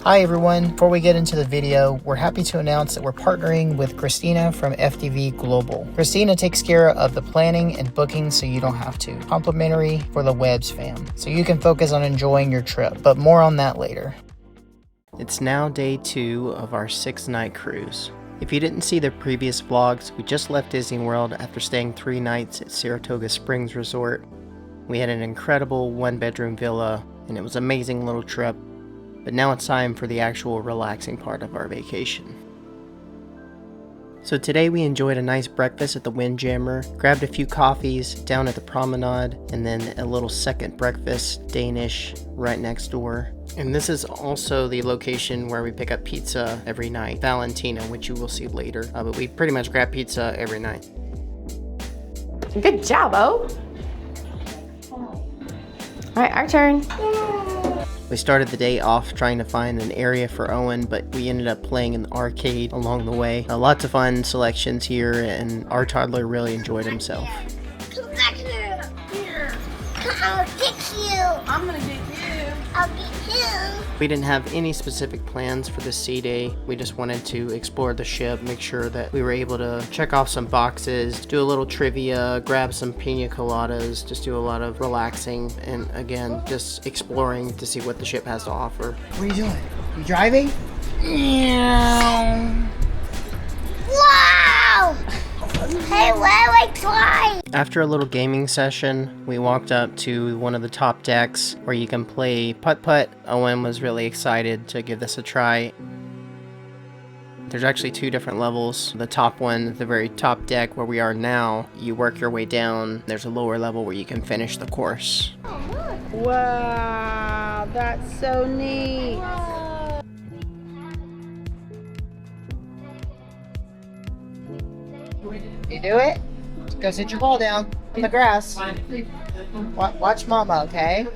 Hi everyone, before we get into the video, we're happy to announce that we're partnering with Christina from FDV Global. Christina takes care of the planning and booking so you don't have to. Complimentary for the Webbs fam, so you can focus on enjoying your trip, but more on that later. It's now day 2 of our 6-night cruise. If you didn't see the previous vlogs, we just left Disney World after staying 3 nights at Saratoga Springs Resort. We had an incredible 1-bedroom villa, and it was an amazing little trip. But now it's time for the actual relaxing part of our vacation. So today we enjoyed a nice breakfast at the Windjammer, grabbed a few coffees down at the Promenade, and then a little second breakfast, Danish, right next door. And this is also the location where we pick up pizza every night, Valentina, which you will see later. But we pretty much grab pizza every night. Good job, O. Alright, our turn. We started the day off trying to find an area for Owen, but we ended up playing in the arcade along the way. Lots of fun selections here, and our toddler really enjoyed himself. Come back here. I'll get you. I'm gonna get you. I'll get you. We didn't have any specific plans for this sea day. We just wanted to explore the ship, make sure that we were able to check off some boxes, do a little trivia, grab some pina coladas, just do a lot of relaxing, and again, just exploring to see what the ship has to offer. What are you doing? You driving? Wow! Hey, where do I climb? After a little gaming session, we walked up to one of the top decks where you can play putt-putt. Owen was really excited to give this a try. There's actually 2 different levels. The top one, the very top deck where we are now, you work your way down. There's a lower level where you can finish the course. Wow, that's so neat. You do it? Go sit your ball down in the grass. Watch mama, okay?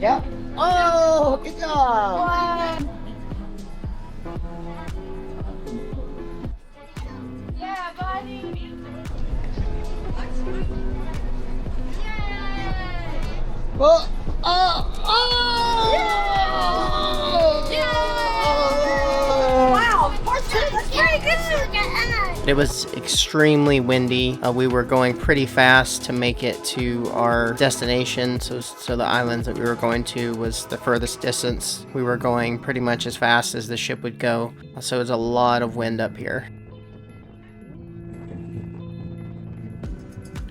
Yep. Oh, good job. Yeah, buddy. Oh, oh, Wow, that's pretty good. It was extremely windy. We were going pretty fast to make it to our destination. So the islands that we were going to was the furthest distance. We were going pretty much as fast as the ship would go. So it's a lot of wind up here.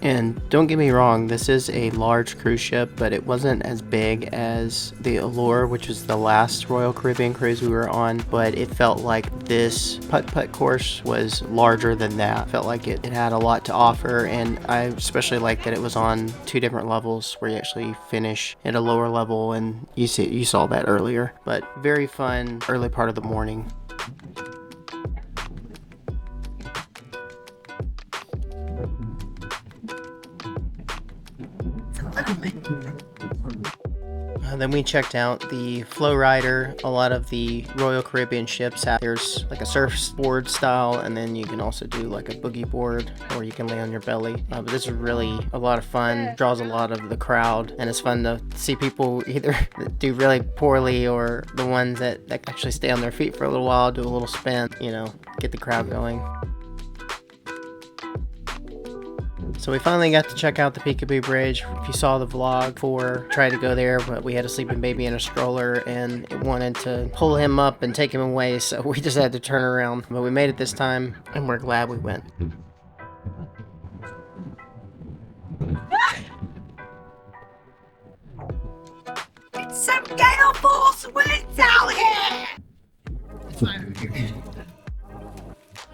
And don't get me wrong, this is a large cruise ship, but it wasn't as big as the Allure, which was the last Royal Caribbean cruise we were on, but it felt like this putt-putt course was larger than that. It felt like it had a lot to offer, and I especially liked that it was on 2 different levels where you actually finish at a lower level, and you saw that earlier. But very fun early part of the morning. Then we checked out the Flowrider. A lot of the Royal Caribbean ships there's like a surfboard style, and then you can also do like a boogie board, or you can lay on your belly. But this is really a lot of fun, draws a lot of the crowd, and it's fun to see people either do really poorly or the ones that actually stay on their feet for a little while, do a little spin, get the crowd going. So we finally got to check out the Peekaboo Bridge. If you saw the vlog tried to go there, but we had a sleeping baby in a stroller and it wanted to pull him up and take him away, so we just had to turn around. But we made it this time, and we're glad we went. It's some gale force winds out here.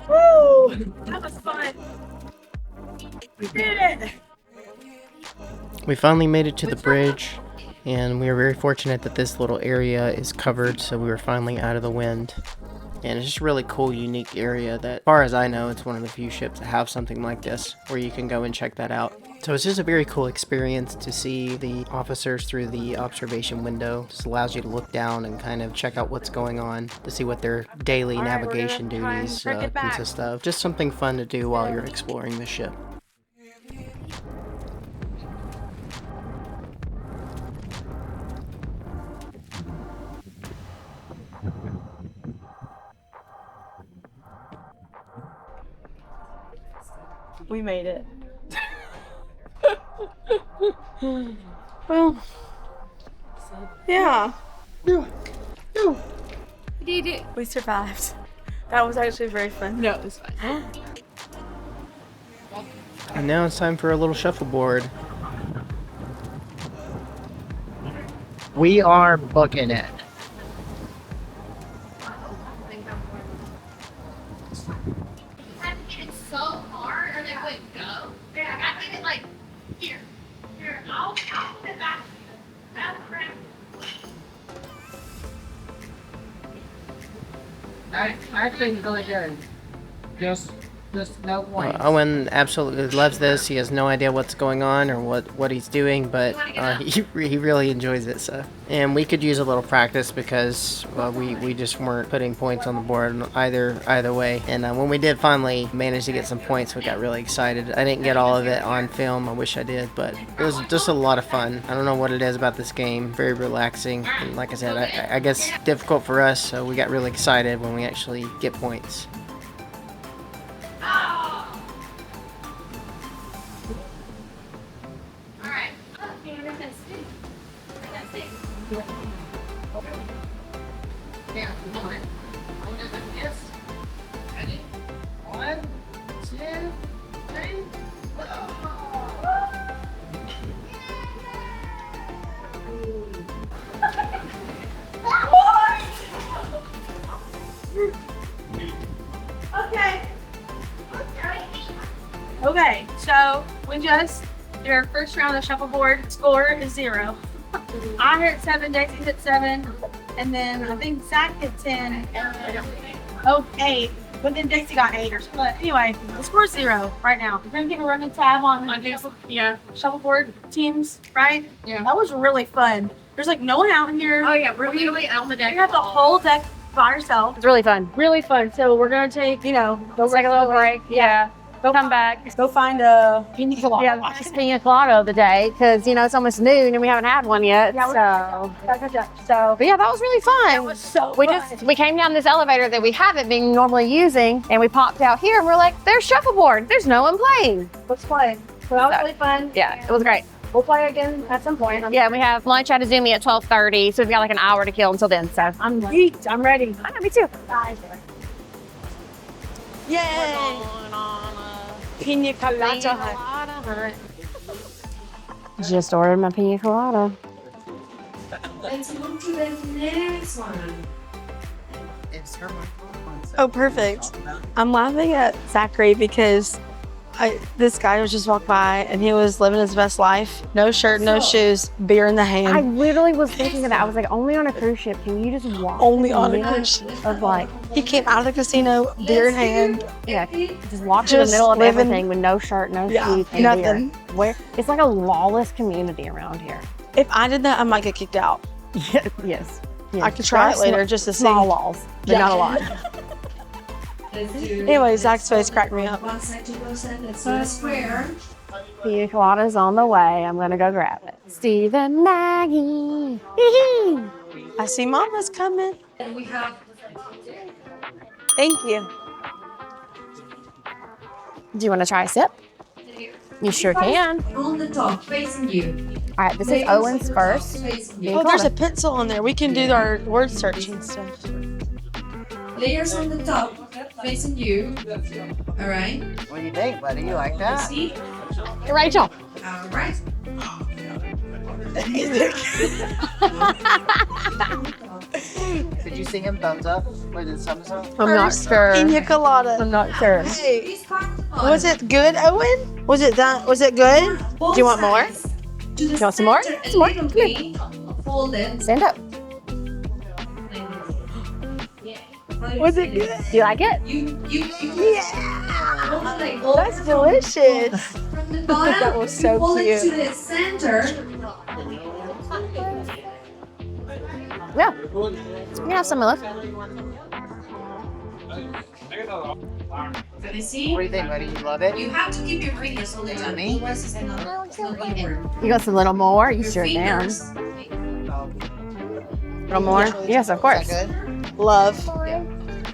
Woo! That was fun. We did it! We finally made it to the bridge, and we were very fortunate that this little area is covered, so we were finally out of the wind. And it's just a really cool, unique area that, as far as I know, it's one of the few ships that have something like this, where you can go and check that out. So it's just a very cool experience to see the officers through the observation window. Just allows you to look down and kind of check out what's going on, to see what their daily navigation duties consist of. Just something fun to do while you're exploring the ship. We made it. Well, yeah. We survived. That was actually very fun. No, it was fine. And now it's time for a little shuffleboard. We are booking it. It's so hard, or they wouldn't go. Yeah, I got it like here. I'll put it back. I think really good. Just no points. Owen absolutely loves this. He has no idea what's going on or what he's doing, but he really enjoys it. So, and we could use a little practice because we just weren't putting points on the board either way. And when we did finally manage to get some points, we got really excited. I didn't get all of it on film. I wish I did, but it was just a lot of fun. I don't know what it is about this game. Very relaxing, and like I said, I guess difficult for us. So we got really excited when we actually get points. Okay, so we just did our first round of shuffleboard. Score is 0. I hit 7, Daisy hit 7, and then I think Zach hit 10. Oh, 8. But then Daisy got 8 or something. But anyway, the score's 0 right now. We're gonna keep a running tab on shuffleboard teams, right? Yeah. That was really fun. There's like no one out in here. Oh yeah, we're literally on the deck. You have the whole deck by yourself. It's really fun. Really fun. So we're gonna take, go Take a little break. Yeah. Go Come back. Go find a pina colada. Yeah, just pina colada of the day because it's almost noon and we haven't had one yet. Yeah, So, but yeah, that was really fun. That was so we fun. we came down this elevator that we haven't been normally using, and we popped out here and we're like, "There's shuffleboard. There's no one playing." Let's play. So that was really fun. Yeah, it was great. We'll play again at some point. Yeah, we have lunch at Izumi at 12:30, so we've got like an hour to kill until then. So I'm geeked. I'm ready. I know, me too. Yay! Pina colada. Just ordered my pina colada. Let's move to the next one. It's her Oh, perfect. I'm laughing at Zachary because this guy was just walked by and he was living his best life. No shirt, no shoes, beer in the hand. I literally was thinking of that. I was like, only on a cruise ship can you just walk? Only on a cruise ship. Of like, He came out of the casino, beer in hand. yeah, just walk in the Just middle of living- everything with no shirt, no Yeah, shoes, and nothing. beer. Where it's like a lawless community around here. If I did that, I might get kicked out. Yes. I could try it later just to see. Small laws, but Yeah. not a lot. Anyway, Zach's face cracked me up. One side to go send. Let's do a square. Pina colada's on the way. I'm gonna go grab it. Steve and Maggie. I see Mama's coming. And we have Thank you. Do you want to try a sip? You sure can. on the top, facing you. All right, this is Owen's first. Facing Pina you. Oh, there's a colada. pencil on there. We can do our word search and stuff. Layers on the top, facing you. All right. What do you think, buddy? You like that? See? Hey, Rachel. All right. Did you see him thumbs up? Or did thumbs up? I'm not sure. Pina colada. I'm not sure. Hey, Please pass the ball. was it good, Owen? Was it that? Was it good? Both Do you want more? sides. To the You want some more? center, Some more? a little Come bit. Fold it. Stand up. Was it good? Do you like it? You. Yeah. Hold it like That's delicious. from the bottom. That was so you pull it cute. to the center. Yeah. You can have some of those. Can you see? What do you think, buddy? You love it? You have to keep your fingers all the time. Yummy. Otherwise, it's not gonna work. You got some little more? You Your sure can. fingers. A little more? Yes, of course. Is that good? Love.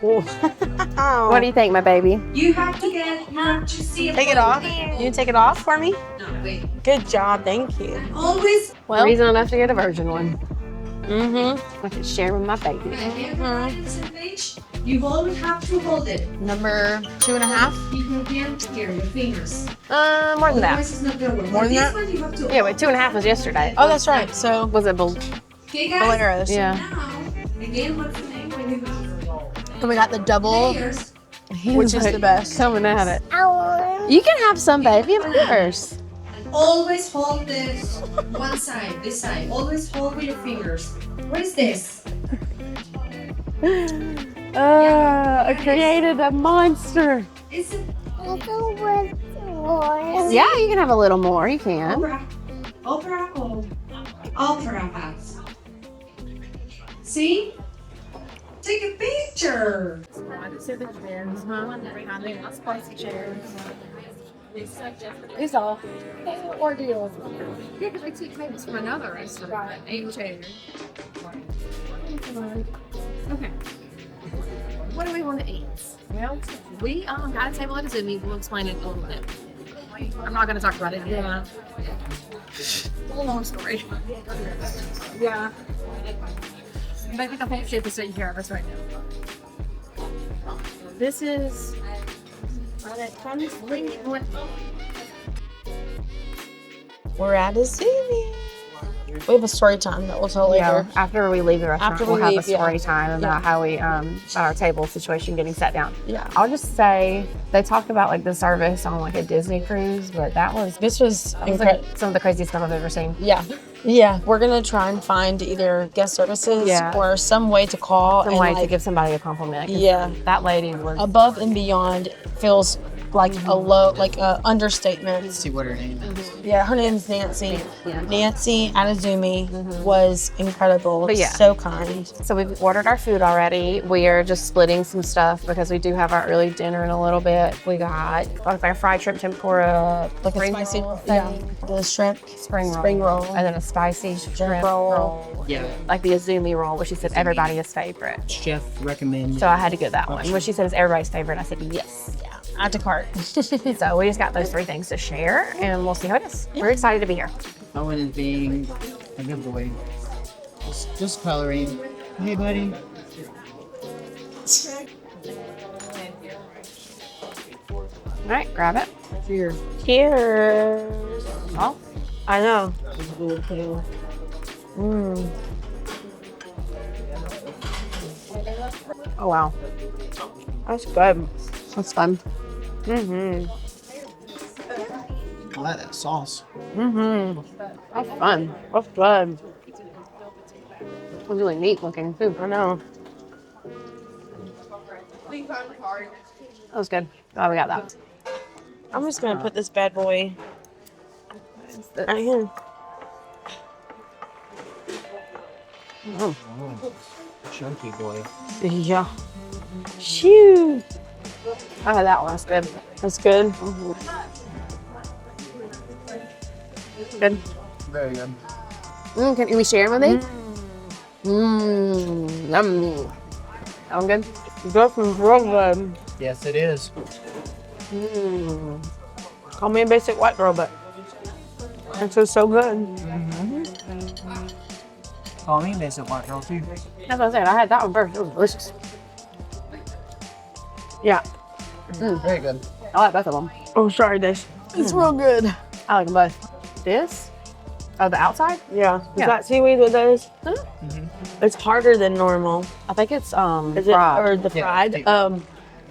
Oh. What do you think, my baby? You have to see. Take it off? You take it off for me? No, wait. Good job, thank you. Always. Well, reason enough to get a virgin one. Mm-hmm. I can share with my baby. You always have to hold it. Number 2.5. You can here, your fingers. More than that. Otherwise it's not gonna work. More than This that? one you have to Yeah, wait, 2.5 was yesterday. Oh, that's right. So, Was it? Okay, guys. Boleros. Yeah. Now, again, what's the name when you And we got the double, layers? which is the best. Coming at it. You can have some, baby, of course. Always hold this one side, this side. Always hold with your fingers. What is this? I created a monster. Is it Yeah, you can have a little more. You can. opera or opera house? See? Take a picture. It's all ordeal. Yeah, because I took tables from another restaurant. 8 chairs. Okay. What do we want to eat? Well, we got a table at Izumi. We'll explain it in a little bit. I'm not going to talk about it. Yeah. It's a long story. Yeah. But I think the whole ship is taking care of us right now. This is. We're at Izumi. We have a story time that we'll tell Yeah, later. after we leave the restaurant, After we we'll have leave, a story yeah. time about how we about our table situation getting set down. Yeah. I'll just say they talked about like the service on like a Disney cruise, but that was This was like incredible. some of the craziest stuff I've ever seen. Yeah. Yeah. We're going to try and find either guest services Yeah. or some way to call Some and way to like, give somebody a compliment. 'Cause Yeah. that lady was. above and beyond feels like a low, like a understatement. Let's see what her name is. Yeah, her name's Nancy. Yeah. Nancy at Izumi was incredible. But yeah. So kind. So we've ordered our food already. We are just splitting some stuff because we do have our early dinner in a little bit. We got like our fried shrimp tempura, Like a spring spicy, roll yeah, thing, the shrimp, spring roll, and then a spicy shrimp roll. Yeah. Like the Izumi roll, which she said everybody's favorite. Chef recommended. So I had to get that one. When she said it's everybody's favorite, I said yes. add to cart. So we just got those 3 things to share, and we'll see how it is. We're excited to be here. Owen is being a good boy. Just coloring. Hey, buddy. All right, grab it. Cheers. Cheers. Oh, I know. oh wow, That's good. that's fun. Mm-hmm. I like that sauce. Mm-hmm. That's fun. That's good. It was really neat looking too. I know. That was good. Glad we got that. I'm just gonna put this bad boy right here. Oh. Chunky boy. Yeah. Shoot. I had that one. That's good. That's good. Good. Very good. Can we share with me? Yummy. That one good? This is real good. Yes, it is. Call me a basic white girl, but this is so good. Call me basic white girl too. That's what I said. I had that one first. It was delicious. Yeah. Very good. I like both of them. Oh, sorry, Dash. It's real good. I like them both. This? Oh, the outside? Yeah. Is Yeah. that seaweed with those? Mm-hmm. It's harder than normal. I think it's Is it fried. or the Yeah, fried? deep.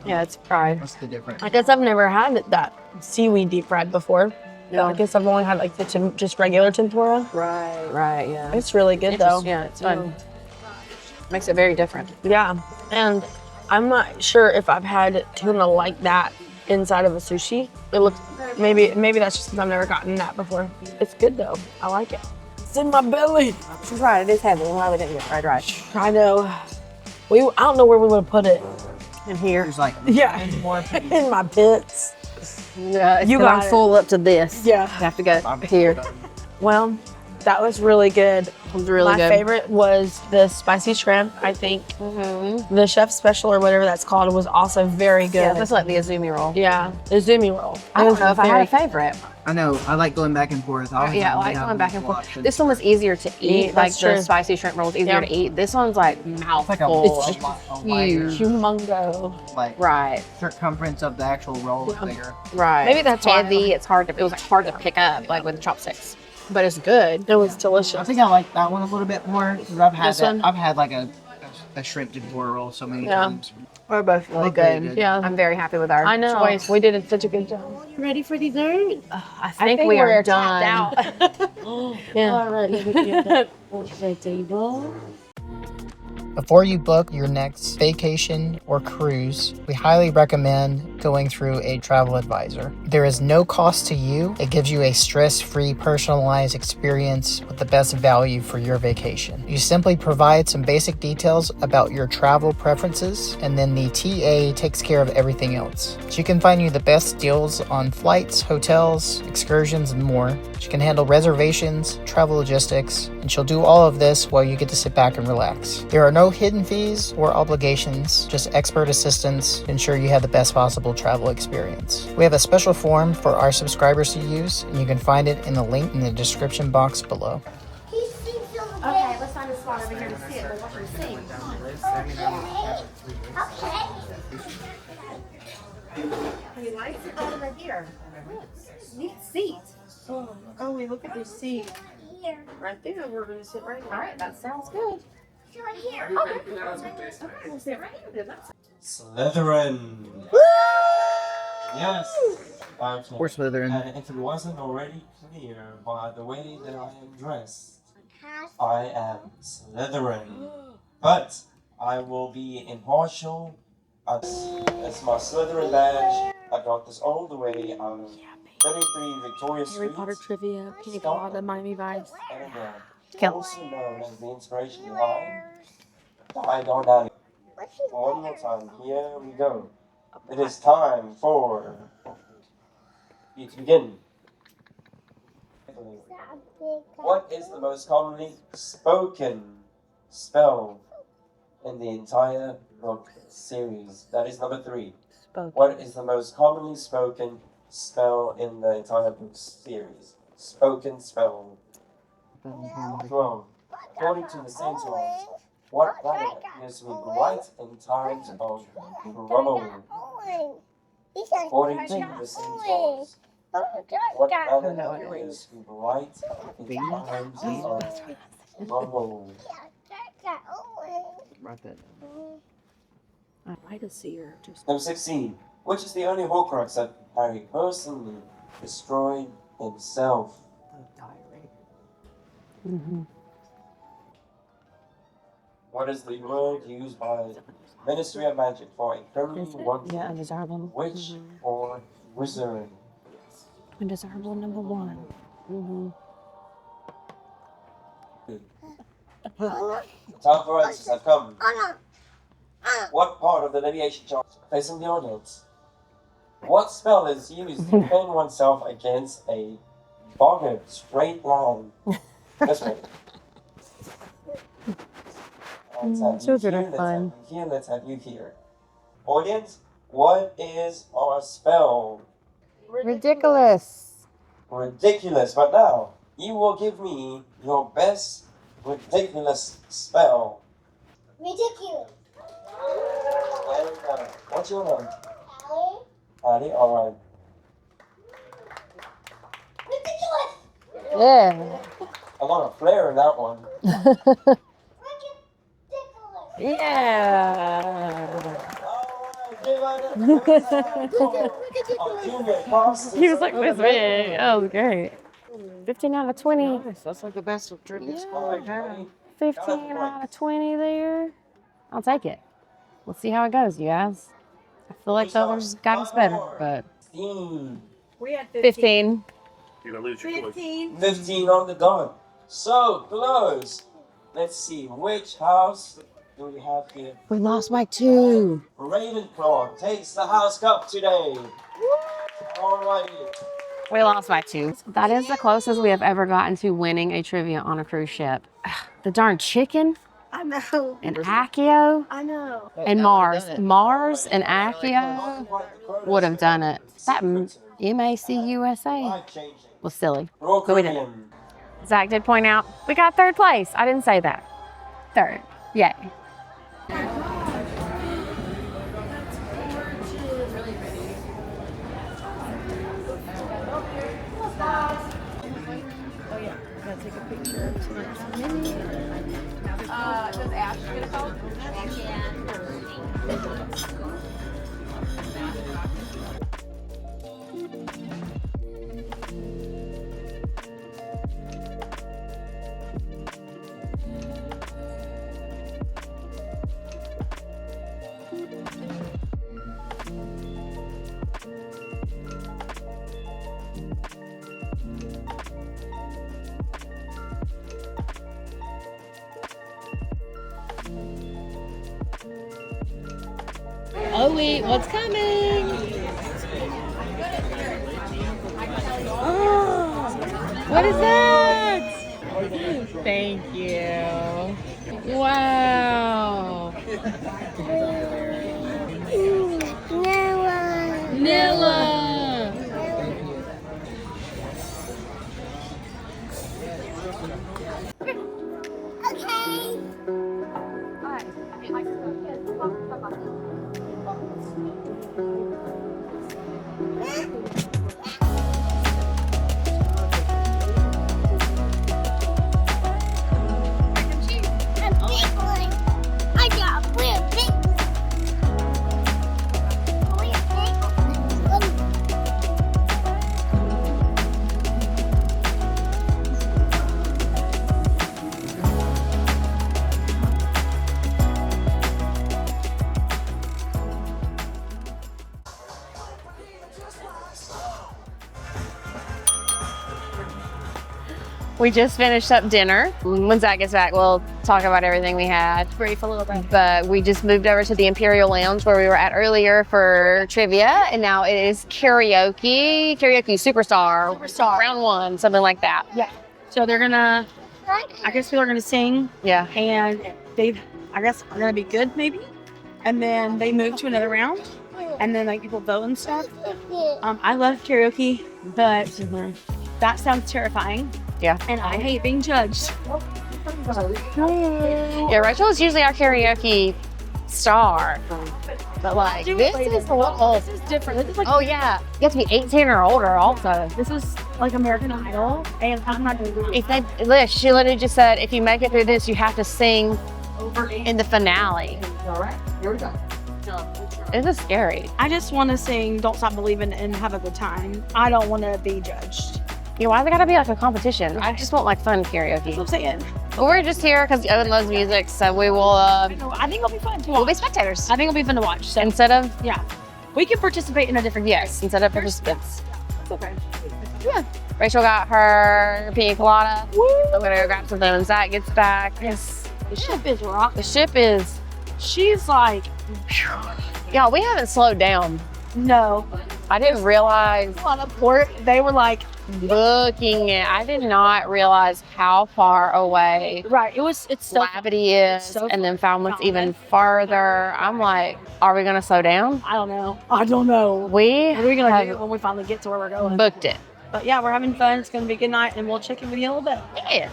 Yeah, it's fried. What's the difference? I guess I've never had that seaweed deep fried before. Yeah. I guess I've only had like the just regular tempura. Right, yeah. It's really good though. Yeah, it's fun. Makes it very different. Yeah, and I'm not sure if I've had tuna like that inside of a sushi. It looks maybe that's just because I've never gotten that before. It's good though. I like it. It's in my belly. It's right. It is heavy. Why we didn't get fried rice I know. I don't know where we would have put it. in here? There's like Yeah, more. in my pits. Yeah, You you got got it. full up to this. Yeah. You have to go here. Well, That was really good. It was really My good. favorite was the spicy shrimp, I think. The chef special or whatever that's called was also very good. Yeah, that's like the Izumi roll. Yeah, the Izumi roll. I don't know if I had a favorite. I know. I like going back and forth. Yeah, I like going back and forth. This one was easier to eat. Like That's the true. spicy shrimp roll was easier to eat. This one's like mouthful. It's huge. Humongo. like Right, circumference of the actual roll is bigger. right. Maybe that's why I heavy. It's hard to. It was like hard to pick up, like with chopsticks. But it's good. It was I delicious. think I like that one a little bit more. 'Cause I've had This one? I've had like a shrimp tempura roll so many times. We're both really Both very good. good. Yeah, I'm very happy with our I know. choice. We did such a good job. You ready for dessert? I I think we are we're done. tapped out. Yeah. Before you book your next vacation or cruise, we highly recommend going through a travel advisor. There is no cost to you. It gives you a stress-free, personalized experience with the best value for your vacation. You simply provide some basic details about your travel preferences, and then the TA takes care of everything else. She can find you the best deals on flights, hotels, excursions, and more. She can handle reservations, travel logistics, and she'll do all of this while you get to sit back and relax. There are no hidden fees or obligations, just expert assistance to ensure you have the best possible travel experience. We have a special form for our subscribers to use, and you can find it in the link in the description box below. Okay, let's find a spot over here to sit. We'll watch her sing. Okay. We like it right over here. Neat seat. Oh, we look at this seat right there. We're going to sit right All right, that sounds good. Right here. Okay, we'll sit right here then. Slytherin. Yes. Okay. We're Slytherin. And if it wasn't already clear by the way that I am dressed, I am Slytherin. But I will be impartial. As my Slytherin badge, I got this all the way out of 33 Victoria Street. Harry Potter trivia, pina colada, Miami Vice. And also known as the inspiration behind Died on Alley. One more time, here we go. It is time for you to begin. What is the most commonly spoken spell in the entire book series? That is number 3. What is the most commonly spoken spell in the entire book series? Spoken spell. 12. According to the Centaurs, what planet appears to be bright in times of trouble? According to the Centaurs, what planet appears to be bright in times of trouble? I'd like to see her. Just Number 16. Which is the only Horcrux that Harry personally destroyed himself? What is the word used by Ministry of Magic for a criminally wanted undesirable. witch or wizard? Undesirable number 1. Time for answers have come. What part of the lineation chart facing the audience? What spell is used to defend oneself against a bogged straight line? This way. Children are fun. Let's have you here. Audience, what is our spell? Ridiculous. Ridiculous. But now, you will give me your best ridiculous spell. Ridiculous. And, what's your name? Allie, alright. Ridiculous. Yeah. A lot of flair in that one. Ridiculous. Yeah. He was like this big. That was great. 15 out of 20. That's like the best of trivia. 15 out of 20 there. I'll take it. We'll see how it goes, you guys. I feel like the others got us better, but 15. We had 15. You're gonna lose your voice. 15 on the dot. So close. Let's see, which house do we have here? We lost by 2. Ravenclaw takes the house cup today. Alrighty. We lost by 2. That is the closest we have ever gotten to winning a trivia on a cruise ship. The darn chicken. I know. And Accio. I know. And Mars. Mars and Accio would have done it. That MACUSA was silly. But we did it. Zach did point out, we got 3rd place. I didn't say that. 3rd. Yay. Does Ash get a phone? Oh wait, what's coming? Oh, what is that? Thank you. Wow. Nilla. We just finished up dinner. When Zach gets back, we'll talk about everything we had. Brief a little bit. But we just moved over to the Imperial Lounge where we were at earlier for trivia, and now it is Karaoke Superstar. Round 1, something like that. Yeah. So they're gonna, I guess people are gonna sing. Yeah. And I guess are gonna be good maybe. And then they move to another round. And then like people vote and stuff. I love karaoke, but that sounds terrifying. Yeah. And I hate being judged. Yeah, Rachel is usually our karaoke star. But like, this is a little... This is different. This is like, oh yeah, you have to be 18 or older also. this is like American Idol, and I'm not gonna do it. If they, Liz, she literally just said, if you make it through this, you have to sing in the finale. All right, here we go. This is scary. I just want to sing "Don't Stop Believing" and have a good time. I don't want to be judged. Yeah, why's it gotta be like a competition? I just want like fun That's what karaoke. I'm saying. But we're just here because Owen loves music, so we will, I think it'll be fun to watch. we'll be spectators. I think it'll be fun to watch. So Instead of, yeah, we can participate in a different. yes, instead of participants. It's okay. Yeah. Rachel got her pina colada. I'm gonna go grab something when Zach gets back. Yes, the ship is rock. The ship is, She's like, y'all, we haven't slowed down. no. I didn't realize On a port, they were like, booking it. I did not realize how far away right. It's so. Gravity is, so and then Falmouth's even farther. I'm like, are we gonna slow down? I don't know. I don't know. We What are we gonna do have when we finally get to where we're going? booked it. But yeah, we're having fun. It's gonna be a good night, and we'll check in with you in a little bit. Yeah.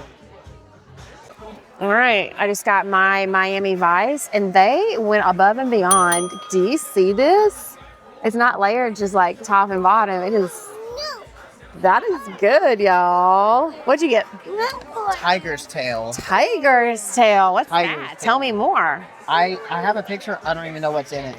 All right, I just got my Miami Vice, and they went above and beyond. Do you see this? It's not layered just like top and bottom. It is. That is good, y'all. What'd you get? Tiger's tail. Tiger's tail. What's Tiger's that? tail. Tell me more, I have a picture. I don't even know what's in it.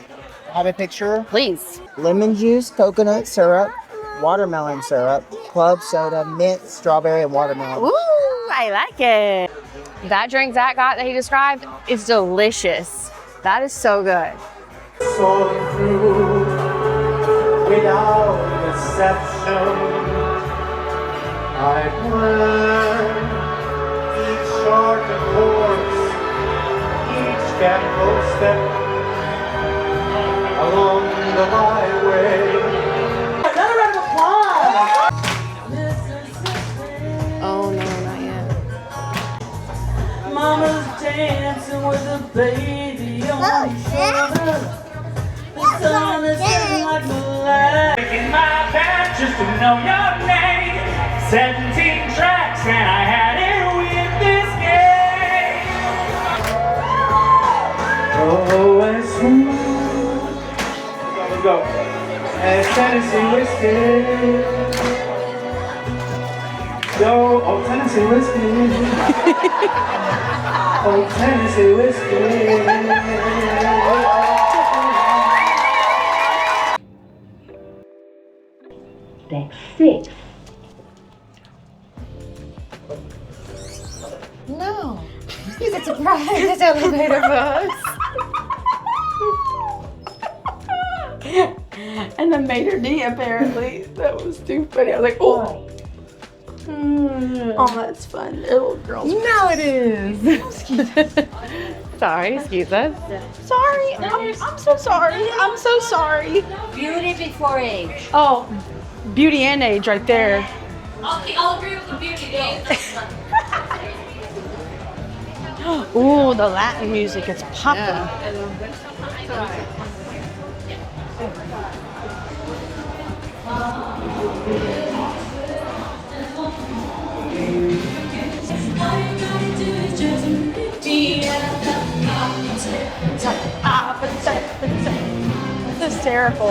I have a picture. please. Lemon juice, coconut syrup, watermelon syrup, club soda, mint, strawberry, and watermelon. Ooh, I like it. That drink Zach got that he described is delicious. That is so good. Soaring through without deception. I've learned each shortened course, each careful step along the highway. Another round of applause! dancing with a baby on your shoulder. The sun is setting like moonlight. In my path just to know your name. 17 tracks and I had it with this game. Oh, and smooth. Let's go. And Tennessee whiskey. Yo, oh, Tennessee whiskey. Oh, Tennessee whiskey. That's 6. No. He's a surprise elevator bus. And the maitre d' apparently. That was too funny. I was like, oh. Oh, that's fun. Little girls. No, it is. Sorry, excuse us. Sorry. I'm so sorry. I'm so sorry. Beauty before age. Oh, beauty and age right there. I'll agree with the beauty game. Ooh, the Latin music. It's popping. It's hysterical.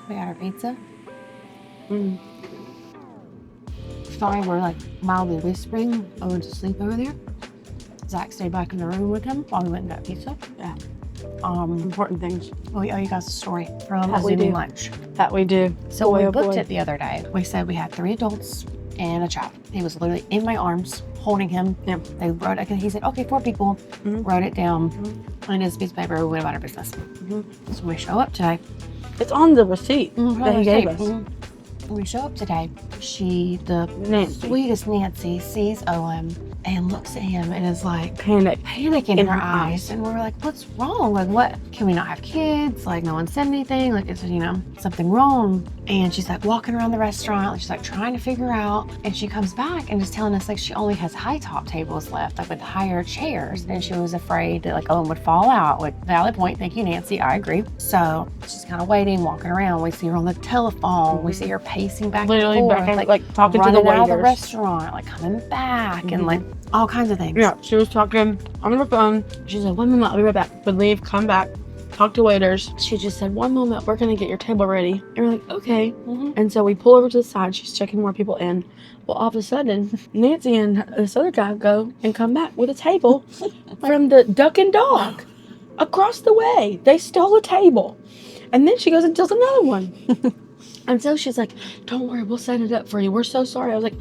We got our pizza. Sorry, we're like mildly whispering. I went to sleep over there. Zach stayed back in the room with him while we went and got pizza. Yeah. Important things. We owe you guys a story from That we Izumi do. lunch. That we do. So Boy, we oh booked boy. it the other day. We said we had 3 adults and a child. He was literally in my arms, holding him. Yeah. They wrote it. He said, "Okay, 4 people." Wrote it down on his piece of paper. We went about our business. So we show up today. It's on the receipt that he gave us. When we show up today, the Nancy. sweetest Nancy sees Owen and looks at him and is like Panic. in her eyes. And we're like, what's wrong? Like, what? Can we not have kids? Like, no one said anything. Like, is something wrong? And she's like walking around the restaurant. Like, she's like trying to figure out. And she comes back and is telling us like she only has high top tables left, like with higher chairs. And she was afraid that like Owen would fall out. Like, valid point. Thank you, Nancy. I agree. So she's kind of waiting, walking around. We see her on the telephone. We see her pacing back Literally and forth, back and like talking to the running out of the waiters. restaurant, like coming back and like all kinds of things. Yeah, she was talking on the phone. She's like, 1 minute, I'll be right back. Would leave, come back, talk to waiters. She just said, 1 moment, we're gonna get your table ready. And we're like, okay. And so we pull over to the side. She's checking more people in. Well, all of a sudden, Nancy and this other guy go and come back with a table from the Duck and Dog across the way. They stole a table. And then she goes and steals another one. And so she's like, don't worry, we'll set it up for you. We're so sorry. I was like,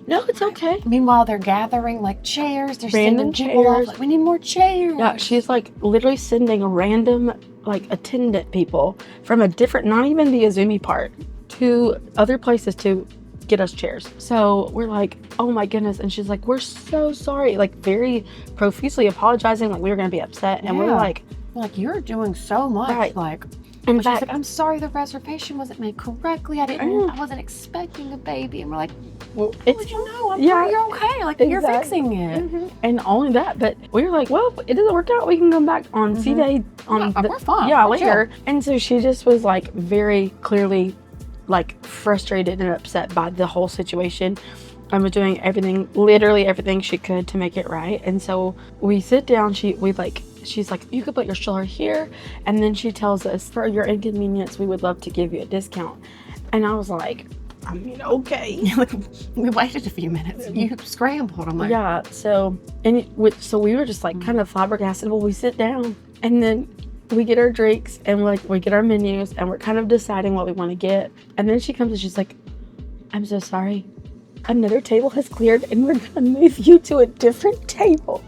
no, it's okay. Meanwhile, they're gathering like chairs. They're Random sending people off, chairs. like, we need more chairs. Yeah, she's like literally sending a random like attendant people from a different, not even the Izumi part, to other places to get us chairs. So we're like, oh my goodness. And she's like, we're so sorry. Like very profusely apologizing, like we were going to be upset. And we're like, you're doing so much. Right. Like, in she's fact, like, I'm sorry the reservation wasn't made correctly. I wasn't expecting a baby. And we're like, well, it's, you know, I'm yeah, sure you're okay. Like, you're fixing it. And not only that, but we were like, well, if it doesn't work out, we can come back on C-Day. We're fine. Yeah, We're later. chill. And so she just was like very clearly like frustrated and upset by the whole situation. I was doing everything, literally everything she could to make it right. And so we sit down, she's like, you could put your stroller here. And then she tells us, for your inconvenience, we would love to give you a discount. And I was like, I mean, okay. We waited a few minutes. You scrambled. I'm like, yeah. So, so we were just like kind of flabbergasted. Well, we sit down and then we get our drinks and we get our menus and we're kind of deciding what we want to get. And then she comes and she's like, I'm so sorry. Another table has cleared and we're gonna move you to a different table.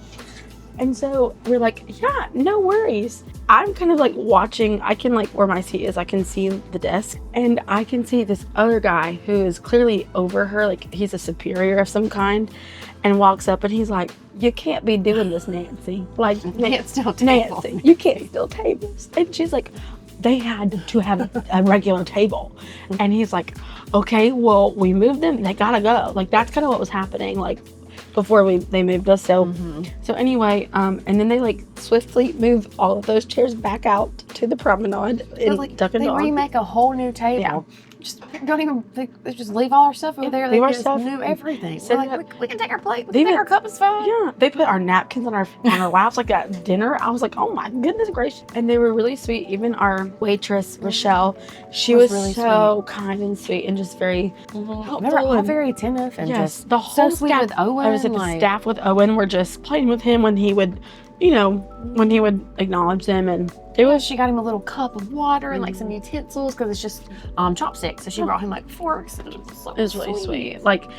And so we're like, yeah, no worries. I'm kind of like watching, I can like where my seat is, I can see the desk and I can see this other guy who is clearly over her, like he's a superior of some kind, and walks up and he's like, you can't be doing this, Nancy. Like, You can't steal tables. Nancy, you can't steal tables. And she's like, they had to have a regular table. And he's like, okay, well, we moved them, they gotta go. Like, that's kind of what was happening, like, before they moved us. So so anyway, and then they like swiftly move all of those chairs back out to the promenade and like, duck and they dog. remake a whole new table. Yeah. Just don't even they just leave all our stuff over there. They leave our just stuff. knew everything. Set We're it like, up. we can take our plate, we They can take even- our cup, it's fine. Yeah, they put our napkins on our laps like at dinner. I was like, oh my goodness gracious. And they were really sweet. Even our waitress, Rochelle, she was really so kind and sweet and just very helpful. They were all and- very attentive and yes, just the whole so sweet staff, with Owen. I was at the like, staff with Owen were just playing with him when he would, when he would acknowledge them, and it was she got him a little cup of water and like some utensils because it's just chopsticks. So she brought him like forks. And it was really sweet. Like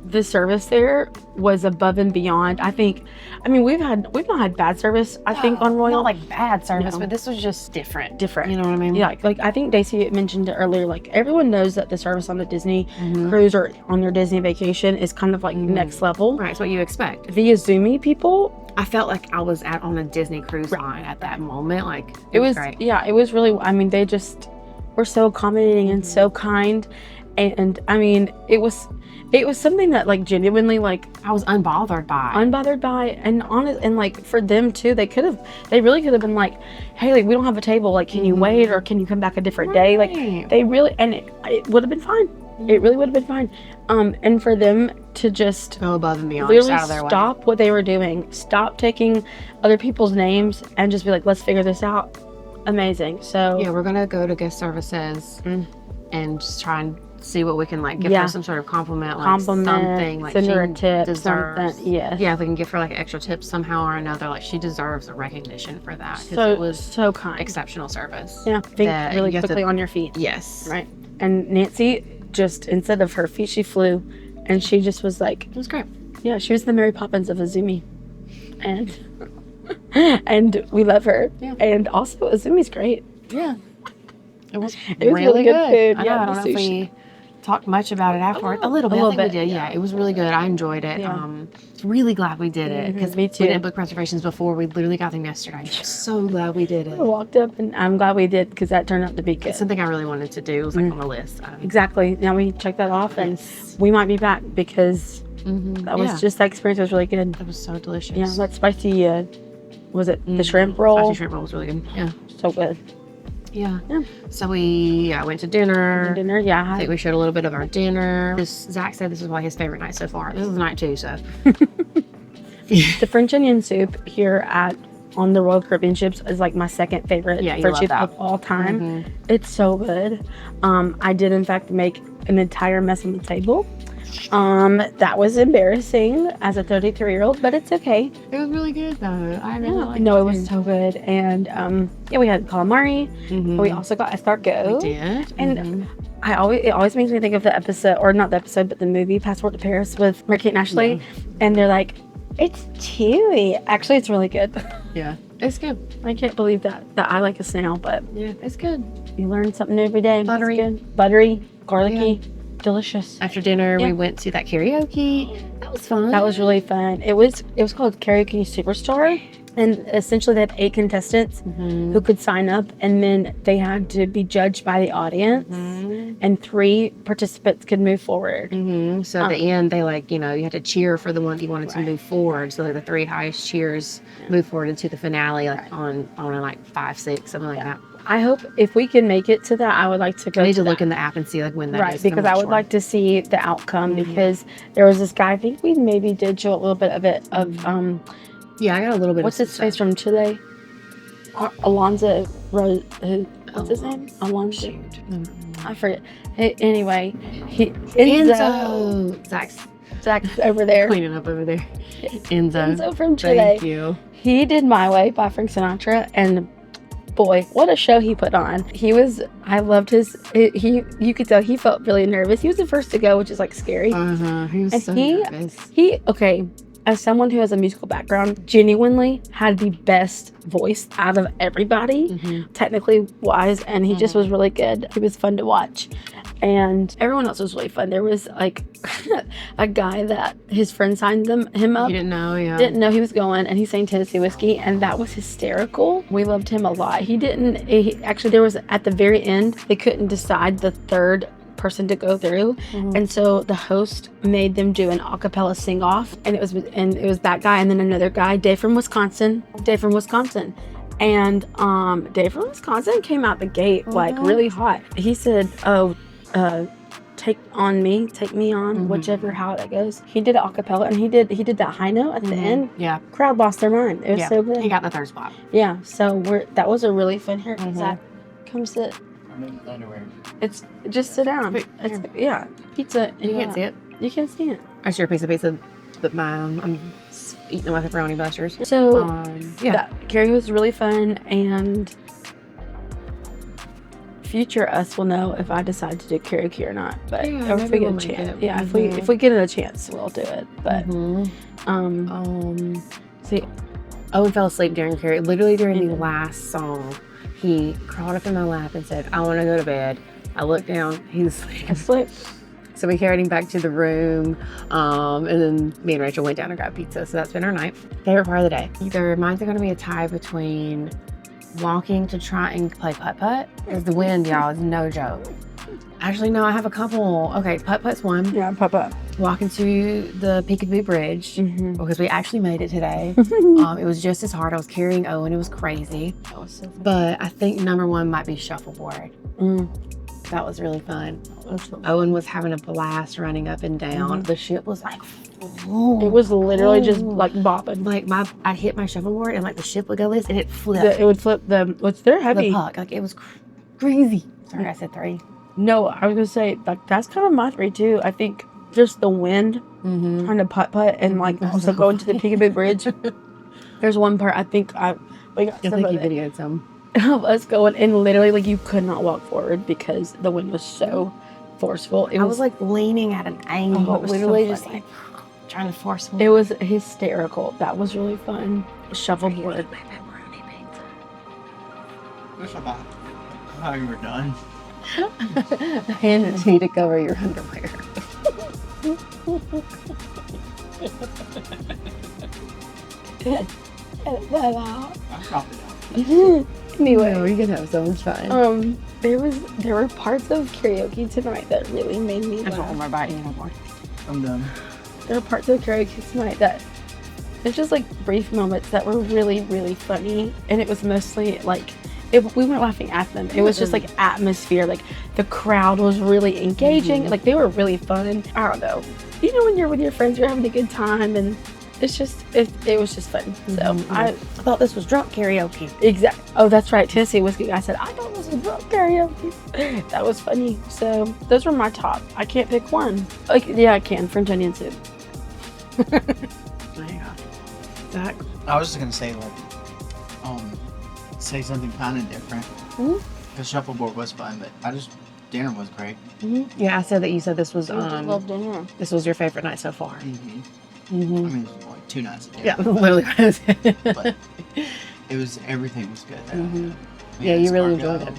the service there was above and beyond. We've not had bad service. I think on Royal, Not like bad service, No. but this was just different. different. You know what I mean? Yeah, like I think Daisy mentioned it earlier. Like everyone knows that the service on the Disney cruise or on their Disney vacation is kind of like next level. Right, it's what you expect. The Izumi people, I felt like I was on a Disney cruise line at that moment. Like it was great. yeah, it was really. They just were so accommodating and so kind, and it was something that like genuinely like I was unbothered by. And honest, and like for them too, they really could have been like, hey, like we don't have a table, like can you wait or can you come back a different day? Like they really, and it would have been fine. It really would have been fine. And for them to just Go above and beyond, literally just out of their way. stop what they were doing, stop taking other people's names, and just be like, let's figure this out. Amazing. So Yeah, we're gonna go to guest services and just try and see what we can like give her some sort of compliment, like something like send her a she tip, deserves. something. Yeah. Yeah, if we can give her like an extra tip somehow or another, like she deserves a recognition for that because So it was so kind. exceptional service. Yeah. Think that really you have to- quickly on your feet. Yes. Right. And Nancy just, instead of her feet, she flew, and she just was like, It was great. yeah, she was the Mary Poppins of Izumi, and we love her. Yeah. And also Izumi's great. Yeah. It was really good food. I know. Yeah, I don't know the if we talked much about it afterward. A little bit. I think we did. Yeah. It was really good. I enjoyed it. Yeah. Really glad we did it because me we too. didn't book reservations before. We literally got them yesterday. So glad we did it. I walked up, and I'm glad we did because that turned out to be good. It's something I really wanted to do. It was like on the list. Exactly. Now we check that off, and we might be back because that was just, that experience was really good. It was so delicious. Yeah, that spicy, was it the shrimp roll? Spicy shrimp roll was really good. Yeah. So good. Yeah. So we went to dinner. Dinner, yeah. I think we showed a little bit of our dinner. Zach said this was probably his favorite night so far. This is night 2, so. The French onion soup here on the Royal Caribbean ships is like my second favorite Yeah, you French love soup that. of all time. It's so good. I did in fact make an entire mess on the table. That was embarrassing as a 33-year-old, but it's okay. It was really good though. I really liked No, it was so good. And we had calamari. We also got escargot. We did. And it always makes me think of the episode, or not the episode, but the movie Passport to Paris with Mary-Kate and Ashley. And they're like, it's chewy. Actually, it's really good. Yeah. It's good. I can't believe that I like a snail, but Yeah, it's good. you learn something every day. It's Buttery. good. Buttery, garlicky, delicious. After dinner, Yeah. we went to that karaoke. That was fun. That was really fun. It was called Karaoke Superstar, and essentially they had 8 contestants who could sign up, and then they had to be judged by the audience, and 3 participants could move forward. So at the end, they you had to cheer for the one you wanted to move forward. So the 3 highest cheers move forward into the finale, on 5, 6, something like that. I hope if we can make it to that, I would like to go. I need to that. look in the app and see when that Right, is. because I would like to see the outcome, because there was this guy, I think we maybe did show a little bit of it, of Yeah, I got a little bit. what's of his face from Chile? Alonso, what's his name? Alonso. I forget. Anyway, Enzo. Zach's over there. Cleaning up over there. Enzo. Enzo from Chile. Thank you. He did My Way by Frank Sinatra, and boy, what a show he put on. I loved you could tell he felt really nervous. He was the first to go, which is like scary. He was so nervous. Okay, as someone who has a musical background, genuinely had the best voice out of everybody, technically wise, and he just was really good. He was fun to watch. And everyone else was really fun. There was like a guy that his friend signed him up. You didn't know, yeah. Didn't know he was going, and he sang Tennessee Whiskey, and that was hysterical. We loved him a lot. Actually, there was, at the very end, they couldn't decide the third person to go through, and so the host made them do an a cappella sing-off, and it was that guy and then another guy, Dave from Wisconsin, and Dave from Wisconsin came out the gate like really hot. He said, take me on, whichever how that goes. He did an a cappella, and he did that high note at the end. Yeah, crowd lost their mind. It was so good. He got the third spot. Yeah, so that was a really fun haircut. Zach, come sit. I'm in underwear. It's just sit down. It's pizza. You can't see it. You can't see it. That's your piece of pizza, but I'm eating it with pepperoni busters. So karaoke was really fun, and future us will know if I decide to do karaoke or not. But if we get a chance, if we get a chance, we'll do it. But see, Owen fell asleep during karaoke. Literally during the last song, he crawled up in my lap and said, "I want to go to bed." I looked down. He was asleep. So we carried him back to the room, and then me and Rachel went down and got pizza. So that's been our night. Favorite part of the day. Either mine's going to be a tie between walking to try and play putt-putt, because the wind, y'all, is no joke. Actually, no, I have a couple. Okay, putt-putt's one. Yeah, putt-putt. Walking to the Peekaboo Bridge, because we actually made it today. It was just as hard. I was carrying Owen. It was crazy. That was so fun. But I think number one might be Shuffleboard. That was really fun. Owen was having a blast running up and down. The ship was like full. It was literally just like bopping. Like I'd hit my shuffleboard and like the ship would go this and it flipped. It would flip they're heavy. The puck. Like it was crazy. Sorry, I said 3. No, I was gonna say like that's kind of my 3 too. I think just the wind, trying to putt and like also going to the Peekaboo Bridge. There's one part I think we got some of you videoed some of us going, and literally like you could not walk forward because the wind was so forceful. I was like leaning at an angle, literally just like trying to force me. It was hysterical. That was really fun. Shuffleboard. Wish I thought you were done. Hand it to you to cover your underwear. Edit that out. I chopped it out. Anyway, we could have so much fun. There were parts of karaoke tonight that really made me laugh. I don't want my body anymore. I'm done. There were parts of karaoke tonight that it's just like brief moments that were really, really funny, and it was mostly like we weren't laughing at them. It was just like atmosphere. Like the crowd was really engaging. Like they were really fun. I don't know. You know, when you're with your friends, you're having a good time, and it's just it was just fun. So I thought this was drunk karaoke. Exactly. Oh, that's right. Tennessee Whiskey guy said, I thought this was drunk karaoke. That was funny. So those were my top. I can't pick one. Like, yeah, I can. French onion soup. Zach? I was just gonna say like, say something kind of different. The shuffleboard was fun, but dinner was great. Yeah, I said that you said this was love dinner. This was your favorite night so far. I mean, it was like 2 nights a day. Yeah, literally. But everything was good. Yeah, you really enjoyed it.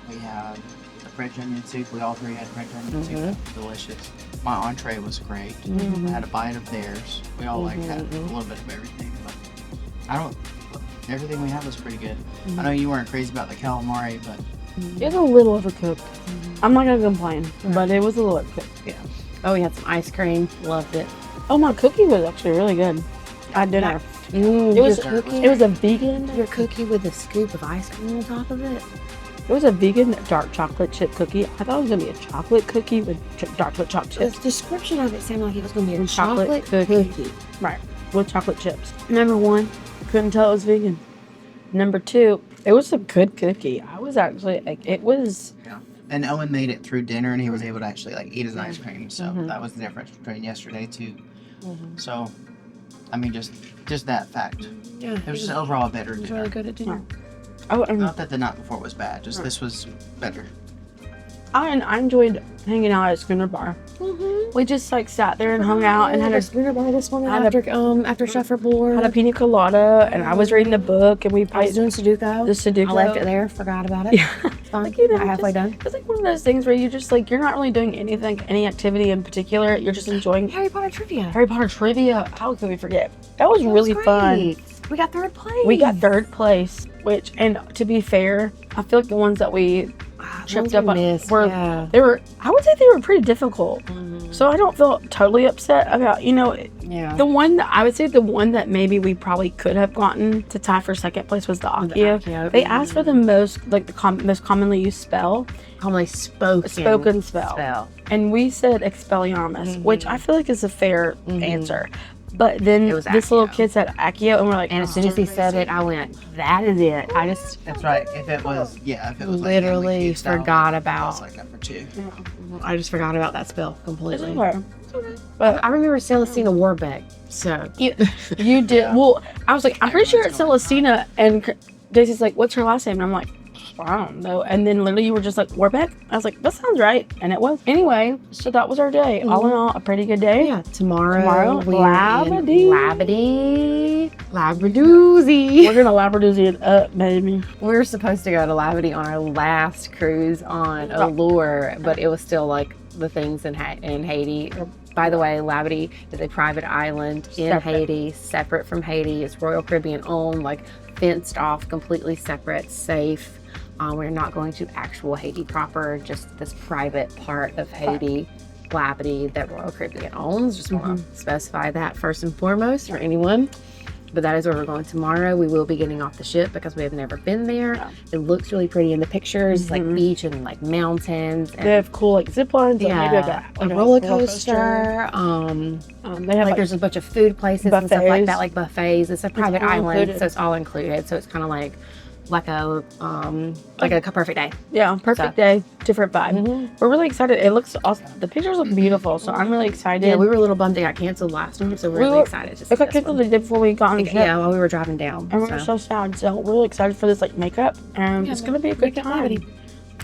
We had the French onion soup. We all 3 had French onion soup. It was delicious. My entree was great. I had a bite of theirs. We all had a little bit of everything, but everything we had was pretty good. I know you weren't crazy about the calamari, but it was a little overcooked. I'm not gonna complain, but it was a little overcooked. Yeah. Oh, we had some ice cream. Loved it. Oh, my cookie was actually really good. I did it. It was a vegan. Your cookie with a scoop of ice cream on top of it. It was a vegan dark chocolate chip cookie. I thought it was gonna be a chocolate cookie with dark chocolate chips. The description of it sounded like it was gonna be a chocolate cookie. Right, with chocolate chips. Number 1, couldn't tell it was vegan. Number 2, it was a good cookie. I was actually like, it was. Yeah. And Owen made it through dinner, and he was able to actually like eat his ice cream. So that was the difference between yesterday too. So, I mean, just that fact. Yeah, it was just overall a better dinner. Really good at dinner. Not that the night before was bad, just this was better. I enjoyed hanging out at Schooner Bar. We just like sat there and hung out and had a Schooner Bar this morning after Shuffleboard. Had a pina colada, and I was reading a book, and we I was doing Sudoku. the Sudoku. I left it there, forgot about it. Yeah. It's fine. Like, you know, Not halfway done. It's like one of those things where you just like, you're not really doing anything, any activity in particular. You're just enjoying Harry Potter trivia. Harry Potter trivia. How could we forget? That was really fun. We got third place. We got third place, which, and to be fair, I feel like the ones that we tripped up on were, they were, I would say they were pretty difficult. So I don't feel totally upset about, you know, the one that I would say the one that maybe we probably could have gotten to tie for second place was the Accio. They asked for the most, like the most commonly used spell. Commonly spoken spell. And we said Expelliarmus, which I feel like is a fair answer. But then this little kid said Accio, and we're like, and as soon as he said it, I went, that is it. I just, that's right. If it was literally like forgot about. That's like number 2. I just forgot about that spell completely. But I remember Celestina Warbeck. So you did. Well, I was like, I'm pretty sure it's Celestina, and Daisy's like, what's her last name? And I'm like, I don't know. And then literally you were just like, Warbeck? I was like, that sounds right. And it was. Anyway, so that was our day. All in all, a pretty good day. Yeah, tomorrow Labadoozy. Labradoozy. We're gonna Labradoozy it up, baby. We were supposed to go to Labadee on our last cruise on Allure, but it was still like the things in Haiti. By the way, Labadee is a private island in Haiti, separate from Haiti. It's Royal Caribbean owned, like fenced off, completely separate, safe. We're not going to actual Haiti proper, just this private part of Haiti, Labadee, that Royal Caribbean owns. Just want to specify that first and foremost for anyone. But that is where we're going tomorrow. We will be getting off the ship because we have never been there. It looks really pretty in the pictures, like beach and like mountains. And they have cool like zip lines. Yeah, a roller coaster. They have like there's a bunch of food places and stuff like that, like buffets. It's a private island, so it's all included. So it's kind of like a perfect day. Yeah, perfect day, different vibe. We're really excited. It looks awesome. The pictures look beautiful, so I'm really excited. Yeah, we were a little bummed it got canceled last time, so we're really excited. It got canceled the day before we got on the ship. Yeah, while we were driving down. And we were so sad. So we're really excited for this like makeup, and it's gonna be a good time.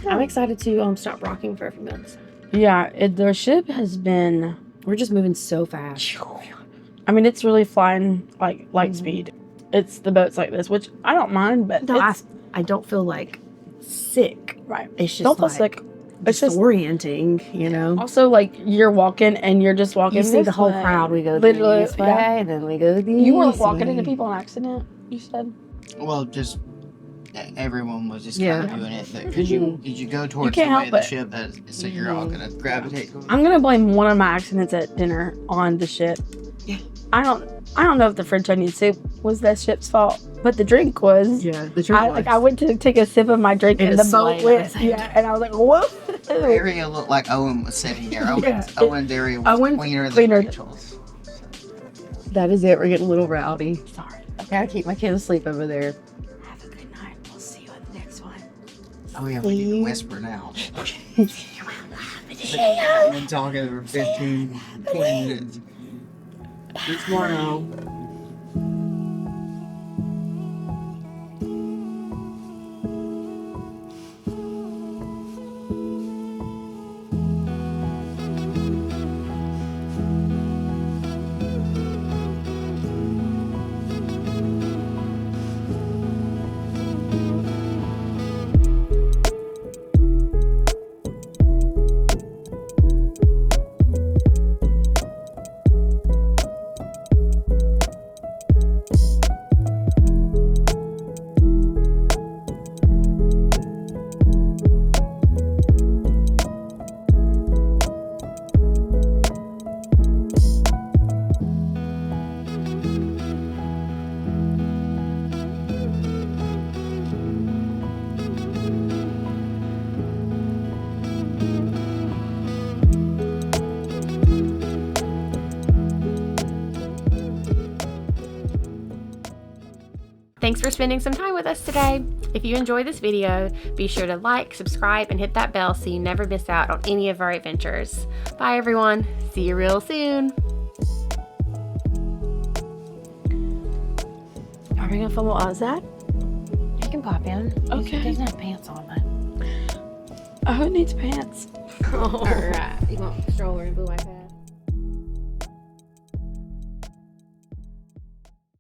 Yeah. I'm excited to stop rocking for a few minutes. Yeah, the ship has been. We're just moving so fast. I mean, it's really flying like light speed. It's the boats like this, which I don't mind, but no, I don't feel like sick. Right. It's just don't feel sick. It's just orienting, you know. Also, like you're walking and you're just walking. You see the whole crowd. We go literally this way, and then we go this way. You weren't walking into people on accident. You said. Well, just everyone was just kind of doing it because you go towards the way of the ship, so you're all gonna gravitate. I'm gonna blame one of my accidents at dinner on the ship. Yeah. I don't know if the French onion soup was that ship's fault, but the drink was. Yeah, the drink was. Like I went to take a sip of my drink and the boat went. Yeah, and I was like, whoa. The area looked like Owen was sitting there. Owen's area was cleaner than Rachel's. That is it. We're getting a little rowdy. Sorry. I gotta keep my kids asleep over there. Have a good night. We'll see you at the next one. Oh yeah, we need to whisper now. We've been talking for 15, 20 minutes. Tomorrow. Thanks for spending some time with us today. If you enjoyed this video, be sure to like, subscribe, and hit that bell so you never miss out on any of our adventures. Bye everyone. See you real soon. Are we gonna film what I was at? You can can pop in. Okay. He doesn't have pants on, but. Who needs pants? All right. You want a stroller and blue iPad?